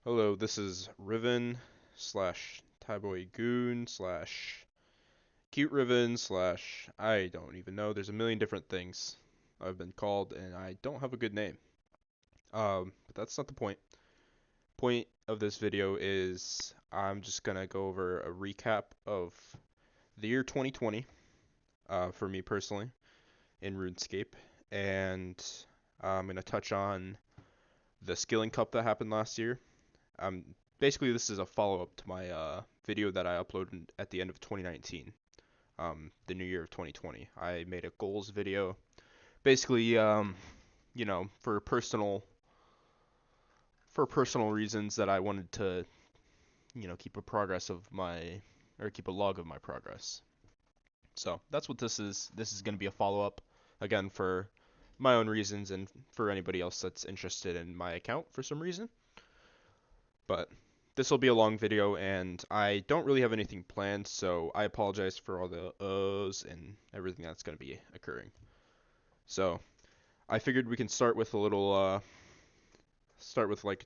Hello, this is Riven slash Tyboy Goon slash Cute Riven slash I don't even know. There's a million different things I've been called, and I don't have a good name. But that's not the point. Point of this video is I'm just gonna go over a recap of the year 2020, for me personally in RuneScape, and I'm gonna touch on the Skilling Cup that happened last year. Um, Basically, this is a follow-up to my video that I uploaded at the end of 2019, the new year of 2020. I made a goals video, basically, for personal reasons that I wanted to, keep a progress of my, or keep a log of my progress. So that's what this is. This is going to be a follow-up, again, for my own reasons and for anybody else that's interested in my account for some reason. But this will be a long video, and I don't really have anything planned, so I apologize for all the ohs and everything that's going to be occurring. So I figured we can start with like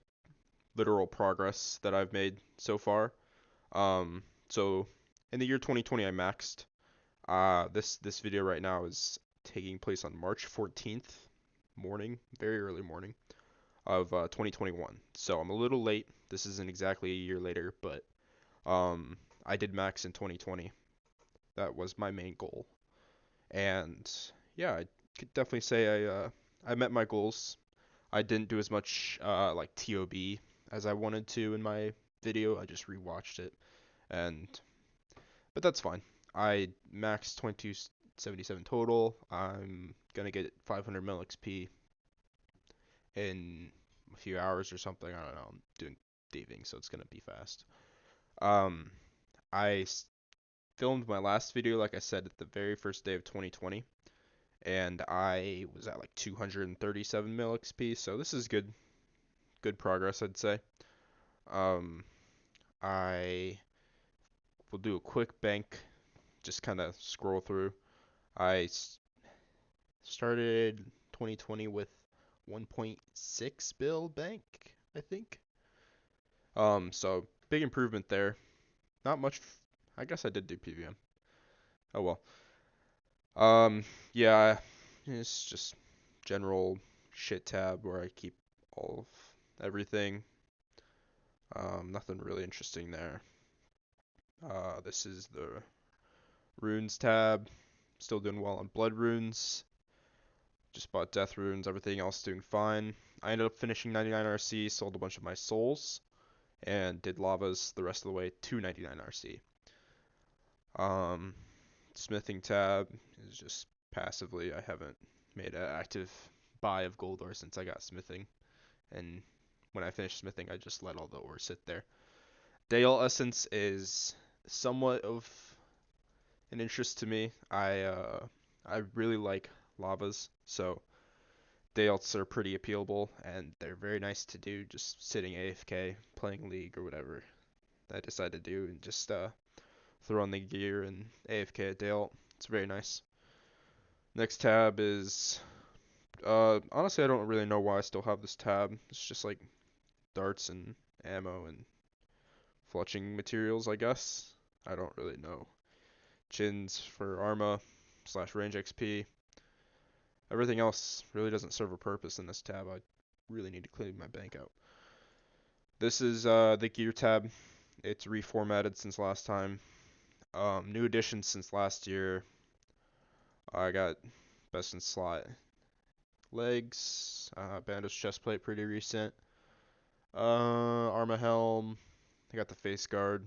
literal progress that I've made so far. So in the year 2020, I maxed. This video right now is taking place on March 14th morning, very early morning of 2021. So I'm a little late. This isn't exactly a year later, but I did max in 2020. That was my main goal, and yeah, I could definitely say I met my goals. I didn't do as much like TOB as I wanted to in my video. I just rewatched it, and but that's fine. I maxed 2277 total. I'm gonna get 500 mil XP in a few hours or something. I don't know. I'm doing thieving, so it's gonna be fast. Um, I filmed my last video, like I said, at the very first day of 2020, and I was at like 237 mil XP, so this is good progress, I'd say. Um, I will do a quick bank, just kind of scroll through. I started 2020 with 1.6 bill bank, I think. So big improvement there. Not much. I guess I did do PVM. Oh well. Yeah, it's just general shit tab where I keep all of everything. Nothing really interesting there. This is the runes tab. Still doing well on blood runes. Just bought death runes. Everything else doing fine. I ended up finishing 99 RC, sold a bunch of my souls, and did lavas the rest of the way to 99 RC. Um, Smithing tab is just passively. I haven't made an active buy of gold ore since I got smithing, and when I finish smithing, I just let all the ore sit there. Dale Essence is somewhat of an interest to me. I really like lavas, so Dales are pretty appealable, and they're very nice to do just sitting AFK, playing League or whatever I decide to do, and just throw on the gear and AFK at Dale. It's very nice. Next tab is honestly I don't really know why I still have this tab. It's just like darts and ammo and fletching materials, I guess. I don't really know. Chins for Arma slash range XP. Everything else really doesn't serve a purpose in this tab. I really need to clean my bank out. This is the gear tab. It's reformatted since last time. New additions since last year. I got best in slot legs, bandage chestplate, pretty recent. Arma helm. I got the face guard.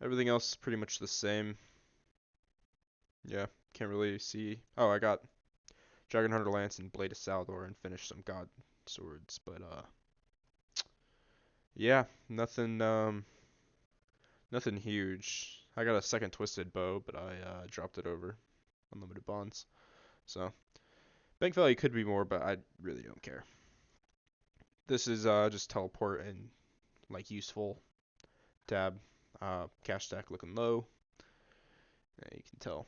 Everything else is pretty much the same. Yeah, can't really see. Oh, I got Dragon Hunter Lance and Blade of Saldor and finished some God swords, but yeah, nothing huge. I got a second twisted bow, but I dropped it over unlimited bonds. So bank value could be more, but I really don't care. This is just teleport and like useful tab. Cash stack looking low. Yeah, you can tell.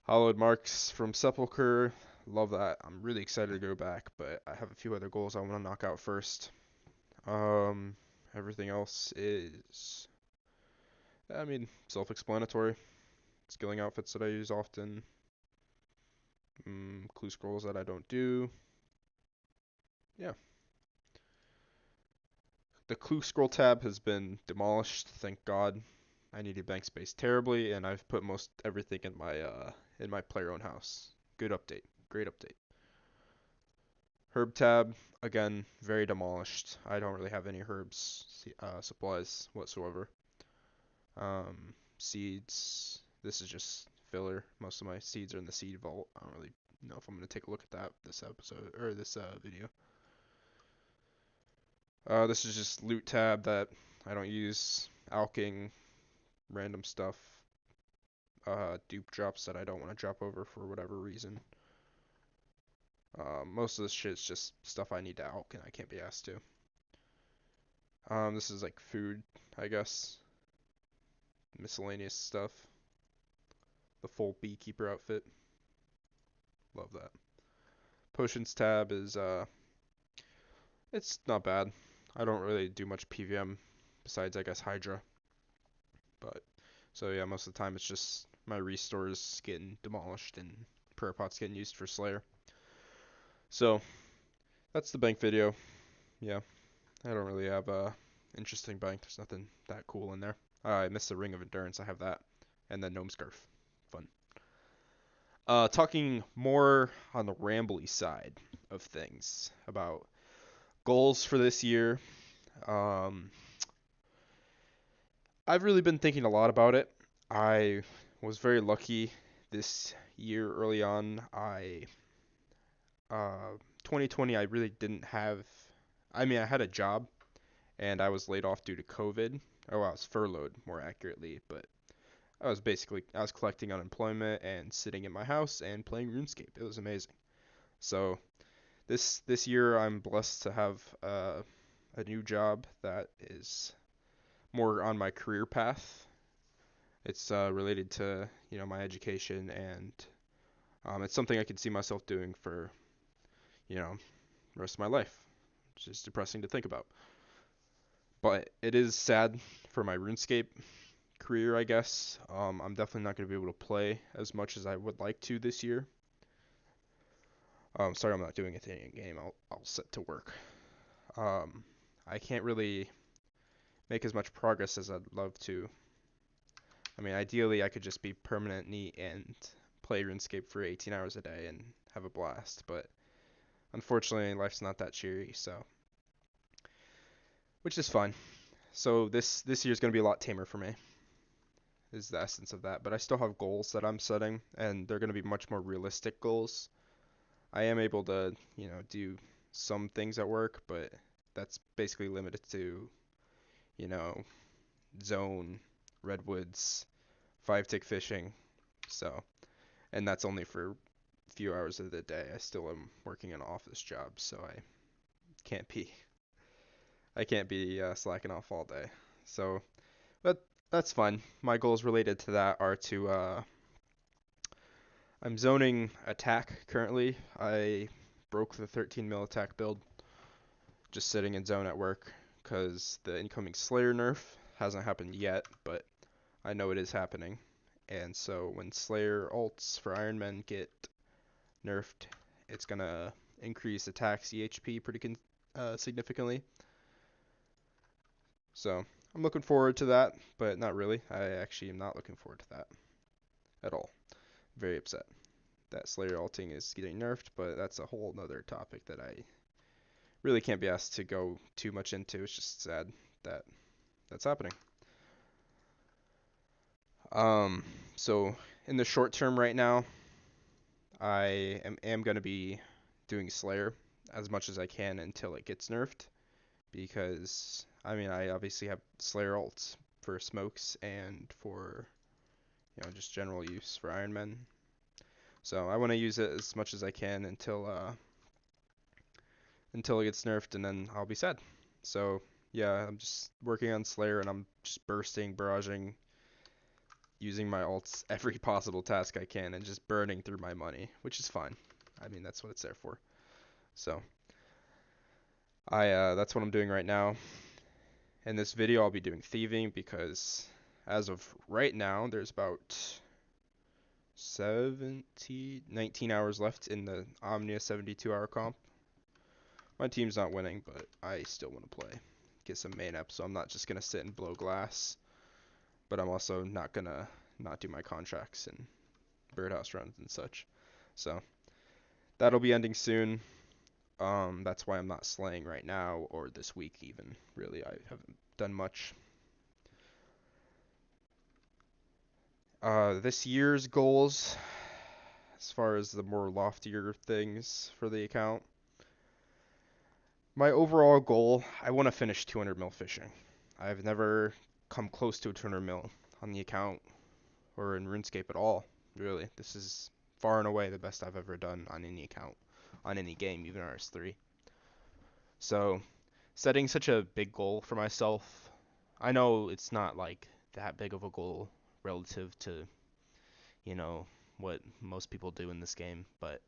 Hollowed marks from Sepulcher. Love that. I'm really excited to go back, but I have a few other goals I want to knock out first. Um, Everything else is, I mean, self-explanatory. Skilling outfits that I use often. Clue scrolls that I don't do. Yeah. The clue scroll tab has been demolished, thank God. I needed bank space terribly, and I've put most everything in my player own house. Good update. Great update. Herb tab, again, very demolished. I don't really have any herbs supplies whatsoever. Seeds. This is just filler. Most of my seeds are in the seed vault. I don't really know if I'm gonna take a look at that this episode or this video. This is just loot tab that I don't use. Alking, random stuff. Dupe drops that I don't want to drop over for whatever reason. Most of this shit's just stuff I need to alk and I can't be asked to. This is like food, I guess. Miscellaneous stuff. The full beekeeper outfit. Love that. Potions tab is it's not bad. I don't really do much PVM besides I guess Hydra. But so yeah, most of the time it's just my restores getting demolished and prayer pots getting used for Slayer. So that's the bank video. Yeah, I don't really have a interesting bank. There's nothing that cool in there. I missed the Ring of Endurance. I have that, and then Gnome Scarf. Fun. Talking more on the rambly side of things about goals for this year. Um, I've really been thinking a lot about it. I was very lucky this year early on. 2020, I really didn't have. I mean, I had a job and I was laid off due to COVID. Oh, I was furloughed more accurately, but I was collecting unemployment and sitting in my house and playing RuneScape. It was amazing. So this year I'm blessed to have a new job that is more on my career path. It's related to my education and it's something I could see myself doing for the rest of my life. It's just depressing to think about. But it is sad for my RuneScape career, I guess. I'm definitely not going to be able to play as much as I would like to this year. Sorry, I'm not doing anything in game. I'll set to work. I can't really make as much progress as I'd love to. I mean, ideally, I could just be permanent neat and play RuneScape for 18 hours a day and have a blast. But unfortunately, life's not that cheery. So, which is fine. So this year's gonna be a lot tamer for me. Is the essence of that. But I still have goals that I'm setting, and they're gonna be much more realistic goals. I am able to, do some things at work, but that's basically limited to, you know, zone, redwoods, 5-tick fishing. So, and that's only for a few hours of the day. I still am working an office job, so can't be I can't be slacking off all day. So, but that's fine. My goals related to that are to I'm zoning attack currently. I broke the 13 mil attack build just sitting in zone at work because the incoming Slayer nerf hasn't happened yet, but I know it is happening. And so when Slayer ults for Ironman get nerfed, it's gonna increase attack CHP significantly. So I'm looking forward to that, but not really. I actually am not looking forward to that at all. Very upset that Slayer ulting is getting nerfed, but that's a whole nother topic that I really can't be asked to go too much into. It's just sad that that's happening. Um, so in the short term right now, I am going to be doing Slayer as much as I can until it gets nerfed because I mean I obviously have Slayer ults for smokes and for just general use for Iron Man. So I want to use it as much as I can until it gets nerfed, and then I'll be sad. So yeah, I'm just working on Slayer, and I'm just bursting, barraging, using my ults every possible task I can, and just burning through my money, which is fine. I mean, that's what it's there for. So That's what I'm doing right now. In this video, I'll be doing thieving because as of right now, there's about 19 hours left in the Omnia 72-hour comp. My team's not winning, but I still want to play. Get some main up, so I'm not just gonna sit and blow glass, but I'm also not gonna not do my contracts and birdhouse runs and such. So that'll be ending soon. That's why I'm not slaying right now or this week even. Really, I haven't done much. This year's goals, as far as the more loftier things for the account, my overall goal, I want to finish 200 mil fishing. I've never come close to a 200 mil on the account or in RuneScape at all, really. This is far and away the best I've ever done on any account, on any game, even RS3. So, setting such a big goal for myself, I know it's not like that big of a goal relative to, you know, what most people do in this game, but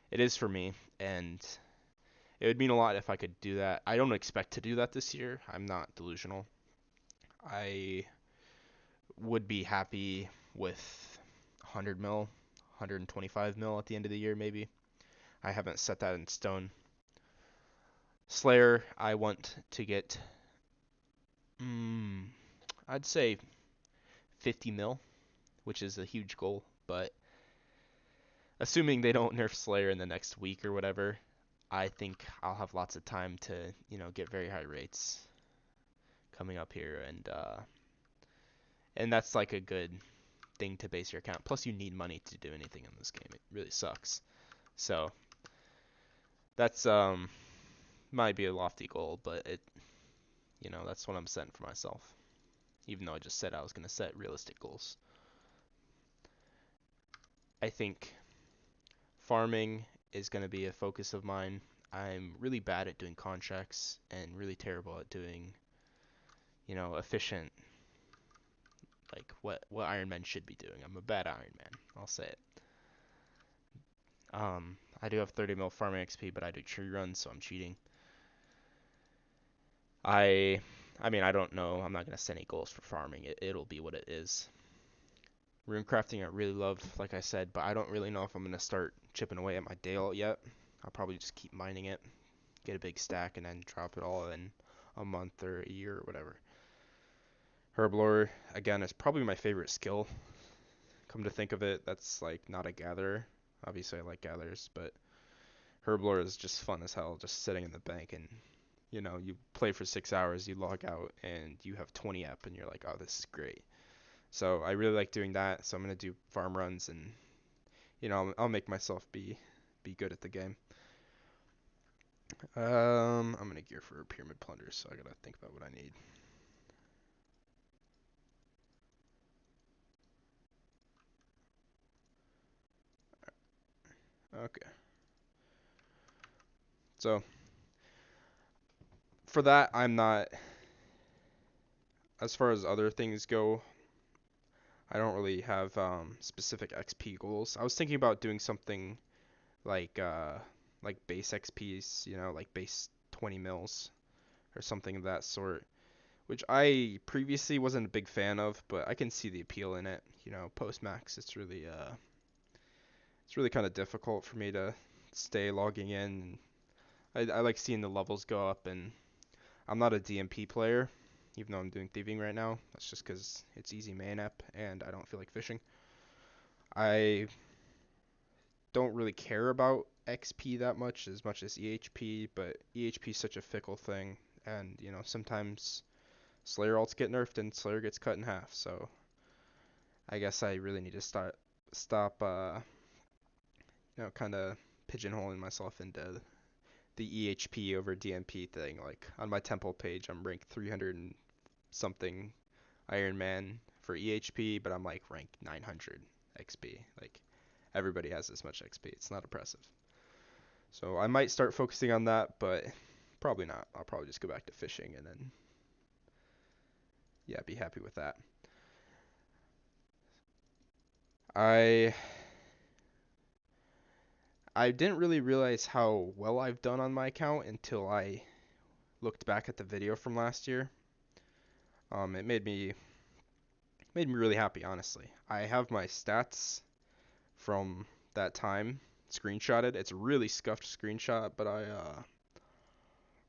it is for me, and it would mean a lot if I could do that. I don't expect to do that this year. I'm not delusional. I would be happy with 100 mil, 125 mil at the end of the year, maybe. I haven't set that in stone. Slayer, I want to get, I'd say 50 mil, which is a huge goal, but assuming they don't nerf Slayer in the next week or whatever, I think I'll have lots of time to, get very high rates coming up here, and that's like a good thing to base your account. Plus, you need money to do anything in this game. It really sucks. So that's might be a lofty goal, but that's what I'm setting for myself. Even though I just said I was gonna set realistic goals. I think farming is gonna be a focus of mine. I'm really bad at doing contracts and really terrible at doing, efficient, like what ironman should be doing. I'm a bad ironman. I'll say it. I do have 30 mil farming XP, but I do tree runs, so I'm cheating. I I mean, I don't know. I'm not gonna set any goals for farming. It'll be what it is. Rune crafting I really love, like I said, but I don't really know if I'm gonna start chipping away at my Dale yet. I'll probably just keep mining it, get a big stack, and then drop it all in a month or a year or whatever. Herblore, again, is probably my favorite skill. Come to think of it, that's like not a gatherer. Obviously, I like gatherers, but Herblore is just fun as hell, just sitting in the bank and you play for 6 hours, you log out, and you have 20 up, and you're like, oh, this is great. So I really like doing that. So I'm gonna do farm runs, and I'll make myself be good at the game. I'm gonna gear for a pyramid plunder, so I gotta think about what I need. Okay. So for that, I'm not. As far as other things go, I don't really have specific XP goals. I was thinking about doing something like base XPs, like base 20 mils or something of that sort, which I previously wasn't a big fan of, but I can see the appeal in it. Post max, it's really kind of difficult for me to stay logging in. I like seeing the levels go up, and I'm not a DMP player, even though I'm doing thieving right now. That's just because it's easy main up, and I don't feel like fishing. I don't really care about XP that much as EHP, but EHP is such a fickle thing, and sometimes Slayer ults get nerfed and Slayer gets cut in half, so I guess I really need to stop kind of pigeonholing myself into the EHP over DMP thing. Like on my temple page, I'm ranked 300 and something Ironman for EHP, but I'm like ranked 900 XP. Like everybody has this much XP. It's not impressive. So I might start focusing on that, but probably not. I'll probably just go back to fishing and then yeah, be happy with that. I I didn't really realize how well I've done on my account until I looked back at the video from last year, it made me really happy, honestly. I have my stats from that time screenshotted. It's a really scuffed screenshot, but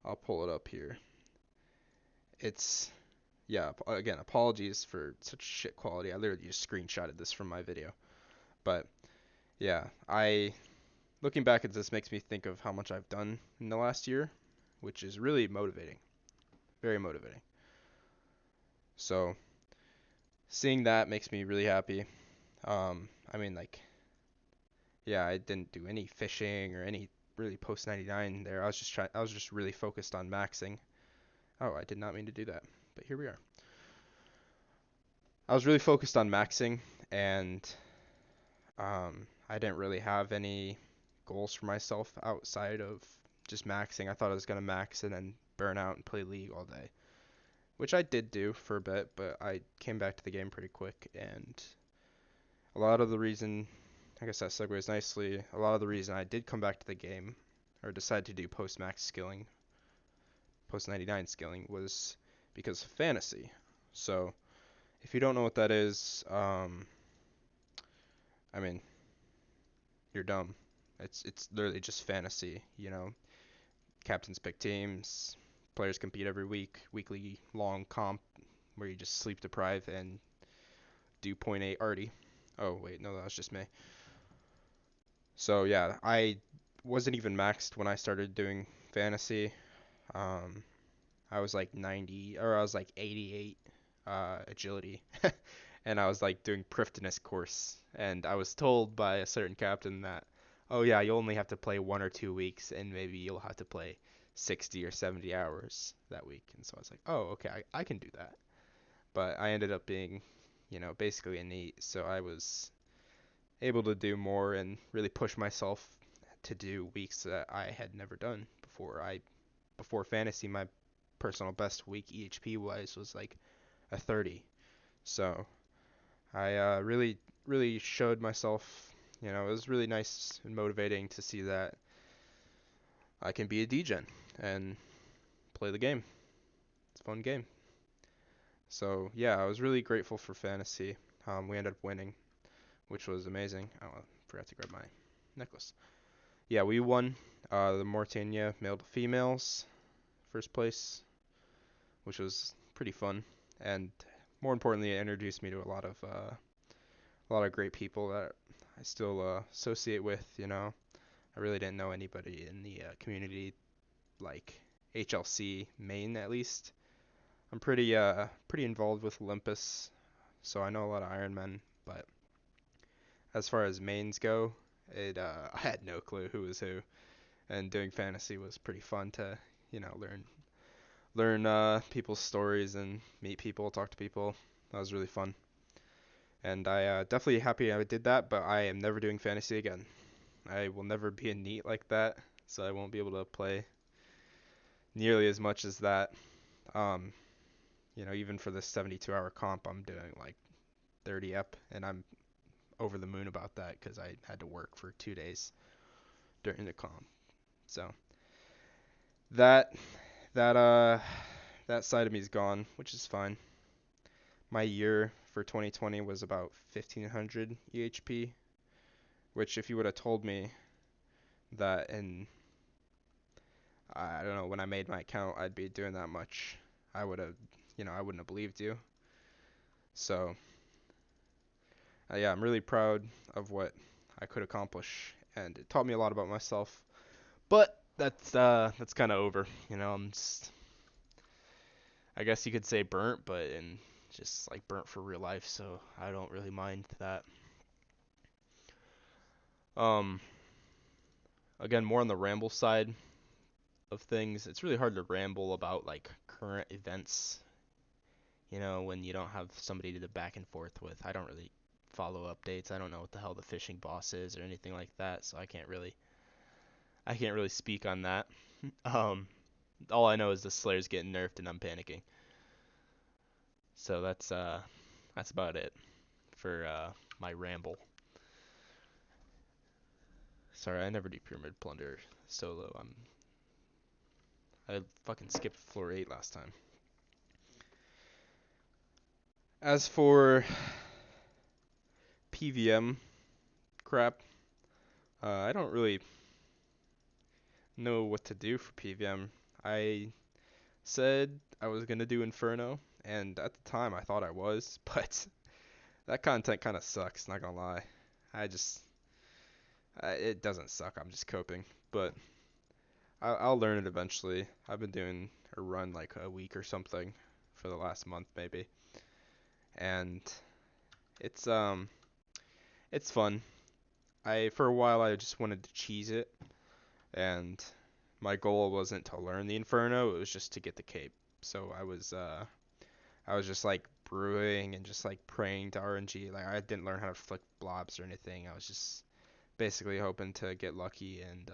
I'll pull it up here. It's yeah, again, apologies for such shit quality. I literally just screenshotted this from my video. But yeah, I looking back at this makes me think of how much I've done in the last year, which is really motivating. Very motivating. So, seeing that makes me really happy. I mean, like, yeah, I didn't do any fishing or any really post 99 there. I was just really focused on maxing. Oh, I did not mean to do that, but here we are. I was really focused on maxing, and I didn't really have any goals for myself outside of just maxing. I thought I was gonna max and then burn out and play League all day, which I did do for a bit, but I came back to the game pretty quick, and a lot of the reason, I guess that segues nicely, a lot of the reason I did come back to the game, or decided to do post-max skilling, post-99 skilling, was because of fantasy. So, if you don't know what that is, I mean, you're dumb. It's literally just fantasy, you know. Captains pick teams, players compete every week, weekly long comp where you just sleep deprive and do point 0.8 arty. Oh wait, no, that was just me. So yeah, I wasn't even maxed when I started doing fantasy. Um, I was like 90 or I was like 88 agility, and I was like doing Prifdiness course, and I was told by a certain captain that, oh yeah, you only have to play 1 or 2 weeks, and maybe you'll have to play 60 or 70 hours that week. And so I was like, oh okay, I can do that. But I ended up being, basically a NEET, so I was able to do more and really push myself to do weeks that I had never done before. Before fantasy, my personal best week EHP wise was like a 30. So I really showed myself. It was really nice and motivating to see that I can be a degen and play the game. It's a fun game. So yeah, I was really grateful for fantasy. We ended up winning, which was amazing. Oh, I forgot to grab my necklace. Yeah, we won the Mortania male to females first place, which was pretty fun, and more importantly, it introduced me to a lot of great people that I still associate with. I really didn't know anybody in the community like HLC Maine at least. I'm pretty involved with Olympus, so I know a lot of Ironmen, but as far as mains go, I had no clue who was who, and doing fantasy was pretty fun to learn people's stories and meet people, talk to people. That was really fun. And I definitely happy I did that, but I am never doing fantasy again. I will never be a NEET like that, so I won't be able to play nearly as much as that. Um, even for this 72-hour comp, I'm doing like 30 up, and I'm over the moon about that because I had to work for 2 days during the comp. So that that uh that side of me is gone, which is fine. My year for 2020 was about 1500 EHP, which if you would have told me that in I don't know when I made my account I'd be doing that much, I would have, I wouldn't have believed you. So, yeah, I'm really proud of what I could accomplish, and it taught me a lot about myself. But that's kind of over. I'm just, I guess you could say burnt, but in just like burnt for real life, so I don't really mind that. Um, Again, more on the ramble side of things. It's really hard to ramble about like current events, when you don't have somebody to back and forth with. I don't really follow updates. I don't know what the hell the fishing boss is or anything like that, so I can't really speak on that. Um, all I know is the Slayer's getting nerfed and I'm panicking. So that's about it for my ramble. Sorry, I never do Pyramid Plunder solo. I fucking skipped floor 8 last time. As for PVM crap, I don't really know what to do for PVM. I said I was gonna do Inferno, and at the time I thought I was, but that content kind of sucks. Not gonna lie. I just it doesn't suck. I'm just coping, but I'll learn it eventually. I've been doing a run like a week or something for the last month maybe, and it's it's fun. I for a while I just wanted to cheese it, and my goal wasn't to learn the Inferno, it was just to get the cape. So I was just like brewing and just like praying to RNG. Like I didn't learn how to flick blobs or anything. I was just basically hoping to get lucky and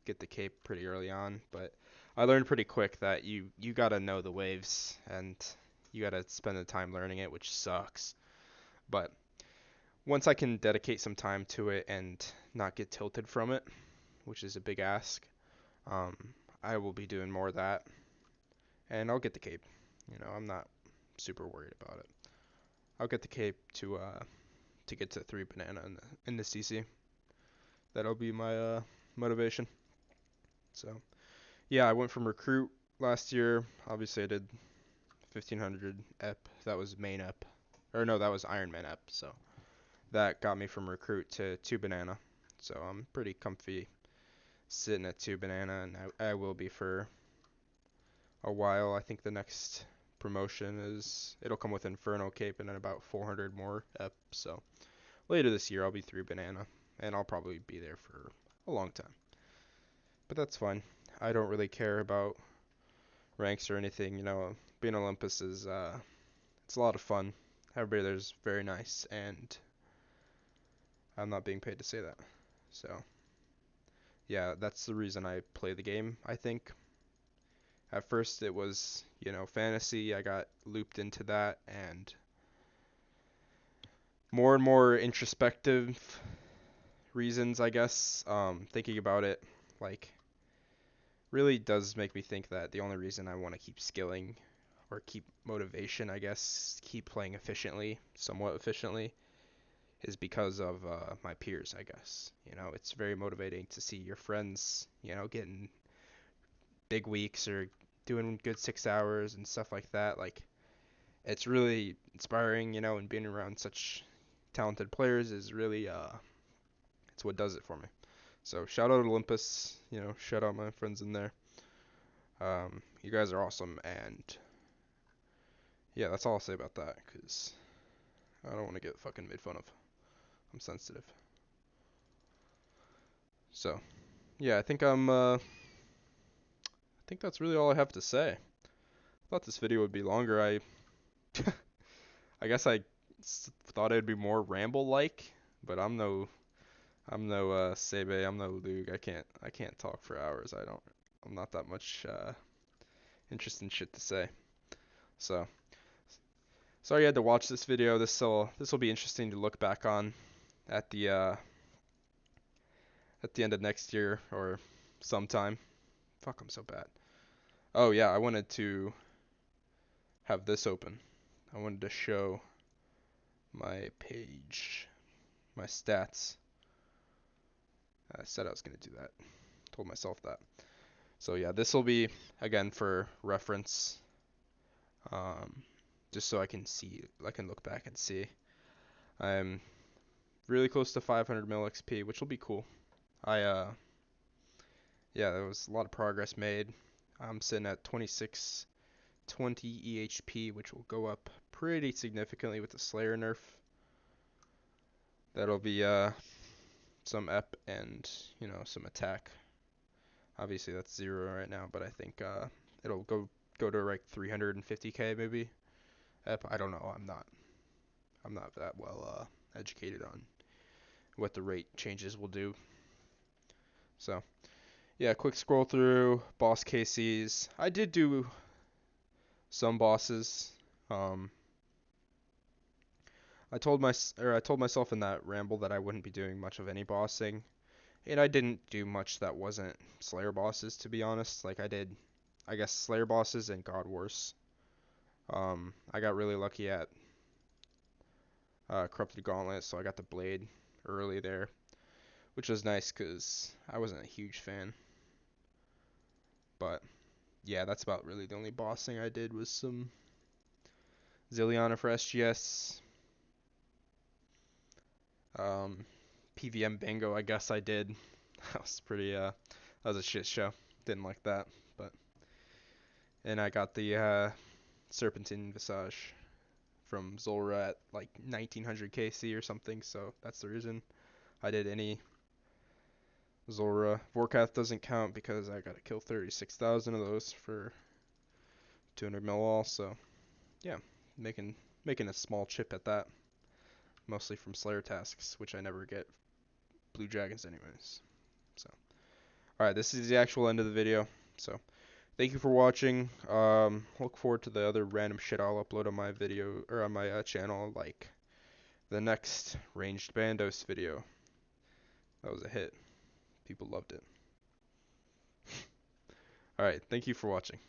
get the cape pretty early on. But I learned pretty quick that you gotta know the waves and you gotta spend the time learning it, which sucks. But once I can dedicate some time to it and not get tilted from it, which is a big ask, um, I will be doing more of that, and I'll get the cape. You know, I'm not super worried about it. I'll get the cape to get to 3 banana in the CC. That'll be my motivation. So yeah, I went from recruit last year. Obviously, I did 1500 EP. That was main EP, or no, that was Ironman EP. So that got me from recruit to 2 banana. So I'm pretty comfy sitting at 2 banana, and I will be for a while. I think the next promotion is it'll come with Inferno Cape and then about 400 more EP. So later this year I'll be 3 banana, and I'll probably be there for a long time. But that's fine. I don't really care about ranks or anything. You know, being Olympus is it's a lot of fun. Everybody there's very nice, and I'm not being paid to say that. So yeah, that's the reason I play the game. I think at first it was fantasy. I got looped into that, and more introspective reasons, I guess. Thinking about it, like, really does make me think that the only reason I want to keep skilling or keep motivation, I guess, keep playing efficiently, somewhat efficiently, is because of my peers, I guess. It's very motivating to see your friends, getting big weeks or doing good 6 hours and stuff like that. Like, it's really inspiring, and being around such talented players is really it's what does it for me. So shout out Olympus, shout out my friends in there. You guys are awesome, and yeah, that's all I'll say about that, because I don't want to get fucking made fun of. I'm sensitive. So yeah, I think that's really all I have to say. I thought this video would be longer. I guess thought it'd be more ramble like, but I'm no Sebe, I'm no Luke. I can't talk for hours. I'm not that much interesting shit to say. So sorry you had to watch this video. This will be interesting to look back on at the end of next year or sometime. Fuck, I'm so bad. Oh yeah, I wanted to have this open. I wanted to show my page, my stats. I said I was gonna do that. Told myself that. So yeah, this will be again for reference. Um, just so I can look back and see. I'm really close to 500 mil XP, which will be cool. Yeah, there was a lot of progress made. I'm sitting at 2620 EHP, which will go up pretty significantly with the Slayer nerf. That'll be some EP and some attack. Obviously that's 0 right now, but I think it'll go to like 350k maybe. EP, I don't know. I'm not that well educated on what the rate changes will do. So yeah, quick scroll through boss KCs. I did do some bosses. Um, I told myself in that ramble that I wouldn't be doing much of any bossing, and I didn't do much that wasn't Slayer bosses, to be honest. Like, I did I guess, Slayer bosses and God Wars. I got really lucky at Corrupted Gauntlet, so I got the Blade early there, which was nice because I wasn't a huge fan. But yeah, that's about really the only bossing I did was some Zilliana for SGS. Um, PVM Bingo, I guess I did. That was pretty, that was a shit show. Didn't like that. But, and I got the Serpentine Visage from Zulra at like 1900 KC or something, so that's the reason I did any Zulra. Vorkath doesn't count because I gotta kill 36,000 of those for 200 mil wall, so yeah, making making a small chip at that, mostly from Slayer tasks, which I never get blue dragons anyways. So, alright, this is the actual end of the video. So, thank you for watching. Look forward to the other random shit I'll upload on my video or on my channel, like the next ranged Bandos video. That was a hit. People loved it. Alright, thank you for watching.